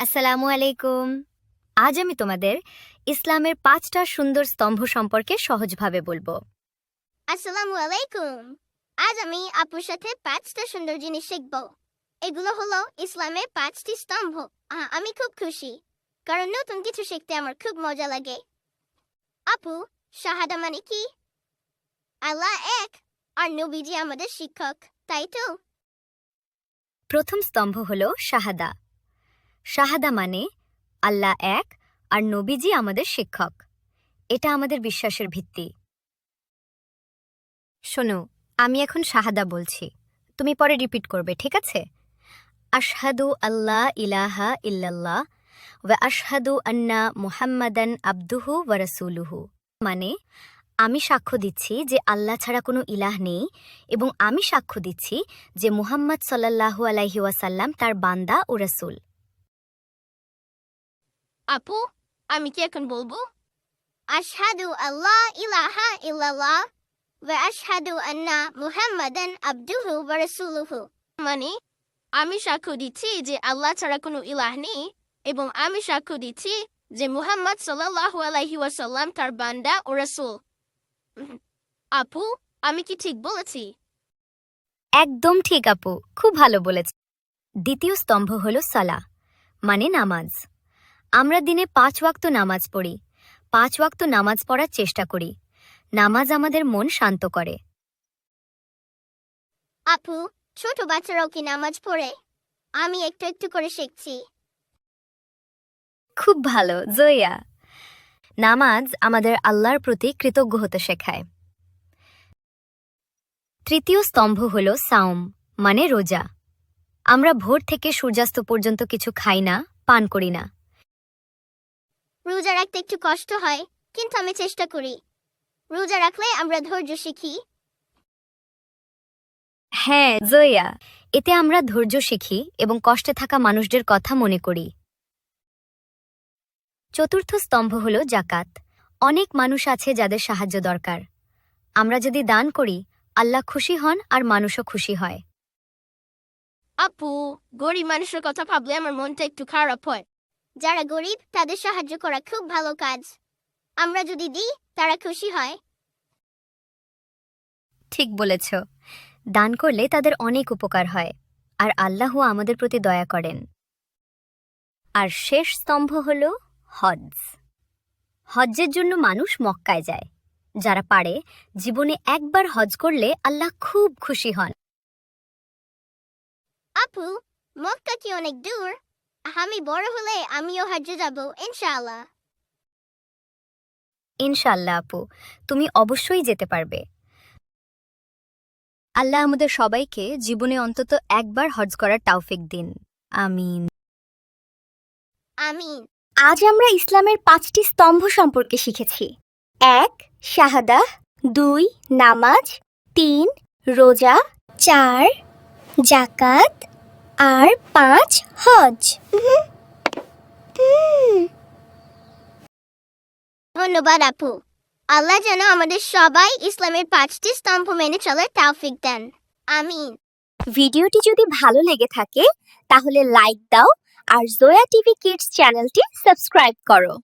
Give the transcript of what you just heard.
আসসালামু আলাইকুম। আজ আমি তোমাদের ইসলামের ৫টা সুন্দর স্তম্ভ সম্পর্কে সহজভাবে বলবো। আসসালামু আলাইকুম। আজ আমি আপুর সাথে 5টা সুন্দর জিনিস শিখব। এগুলো হলো ইসলামের 5টি স্তম্ভ। আমি খুব খুশি, কারণ নতুন কিছু শিখতে আমার খুব মজা লাগে। আপু, শাহাদা মানে কি? আল্লাহ এক আর নবীজি আমাদের শিক্ষক, তাই তো? প্রথম স্তম্ভ হলো শাহাদা। শাহাদা মানে আল্লাহ এক আর নবীজি আমাদের শিক্ষক। এটা আমাদের বিশ্বাসের ভিত্তি। শোনো, আমি এখন শাহাদা বলছি, তুমি পরে রিপিট করবে, ঠিক আছে? আশহাদু আল্লাহ ইলাহা ইল্লাল্লাহ ওয়া আশহাদু আন্না মুহাম্মাদান আবদুহু ওয়া রাসূলুহু। মানে আমি সাক্ষ্য দিচ্ছি যে আল্লাহ ছাড়া কোনো ইলাহ নেই এবং আমি সাক্ষ্য দিচ্ছি যে মুহাম্মদ সাল্লাল্লাহু আলাইহি ওয়াসাল্লাম তার বান্দা ও রাসূল। আপু, আমি কি এখন বলবো? আশহাদু আল্লাহ ইলাহা ইল্লাল্লাহ ওয়া আশহাদু আন্না মুহাম্মাদান আবদুহু ওয়া রাসূলুহু। মানে আমি সাক্ষ্য দিচ্ছি যে আল্লাহ ছাড়া কোনো ইলাহ নেই এবং আমি সাক্ষ্য দিচ্ছি যে মুহাম্মদ সাল্লাল্লাহু আলাইহি ওয়াসাল্লাম তার বান্দা ও রাসূল। আপু, আমি কি ঠিক বলেছি? একদম ঠিক আপু, খুব ভালো বলেছ। দ্বিতীয় স্তম্ভ হল সালাহ, মানে নামাজ। আমরা দিনে 5 ওয়াক্ত নামাজ পড়ি। 5 ওয়াক্ত নামাজ পড়ার চেষ্টা করি। নামাজ আমাদের মন শান্ত করে। আপু, ছোট বাচ্চারাও কি নামাজ পড়ে? আমি একটু একটু করে শিখছি। খুব ভালো জয়া। নামাজ আমাদের আল্লাহর প্রতি কৃতজ্ঞ হতে শেখায়। তৃতীয় স্তম্ভ হল সাওম, মানে রোজা। আমরা ভোর থেকে সূর্যাস্ত পর্যন্ত কিছু খাই না, পান করি না। রোজা রাখতে একটু কষ্ট হয়, কিন্তু আমি চেষ্টা করি। রোজা রাখলে আমরা ধৈর্য শিখি। হ্যাঁ জয়া, এতে আমরা ধৈর্য শিখি এবং কষ্টে থাকা মানুষদের কথা মনে করি। চতুর্থ স্তম্ভ হল জাকাত। অনেক মানুষ আছে যাদের সাহায্য দরকার। আমরা যদি দান করি, আল্লাহ খুশি হন আর মানুষও খুশি হয়। আপু, গরিব মানুষের কথা ভাবলে আমার মনটা একটু খারাপ হয়। যারা গরিব তাদের সাহায্য করা খুব ভালো কাজ। আমরা যদি দিই, তারা খুশি হয়। ঠিক বলেছ। দান করলে তাদের অনেক উপকার হয় আর আল্লাহও আমাদের প্রতি দয়া করেন। আর শেষ স্তম্ভ হল হজ। হজ্জের জন্য মানুষ মক্কায় যায়। যারা পারে, জীবনে একবার হজ করলে আল্লাহ খুব খুশি হন। আপু, মক্কা কি অনেক দূর? আমি বড় হলে আমিও হজ্জে যাব, ইনশাআল্লাহ। ইনশাআল্লাহ আপু, তুমি অবশ্যই যেতে পারবে। আল্লাহ আমাদের সবাইকে জীবনে অন্তত একবার হজ করার তৌফিক দিন। আমিন। আমিন। আজ আমরা ইসলামের 5টি স্তম্ভ সম্পর্কে শিখেছি। 1. শাহাদা, 2. নামাজ, 3. রোজা, 4. জাকাত আর 5. হজ। ধন্যবাদ আপু। আল্লাহ যেন আমাদের সবাই ইসলামের 5টি স্তম্ভ মেনে চলার তৌফিক দেন। আমিন। ভিডিওটি যদি ভালো লেগে থাকে তাহলে লাইক দাও আর জোয়া টিভি কিডস চ্যানেলটি সাবস্ক্রাইব করো।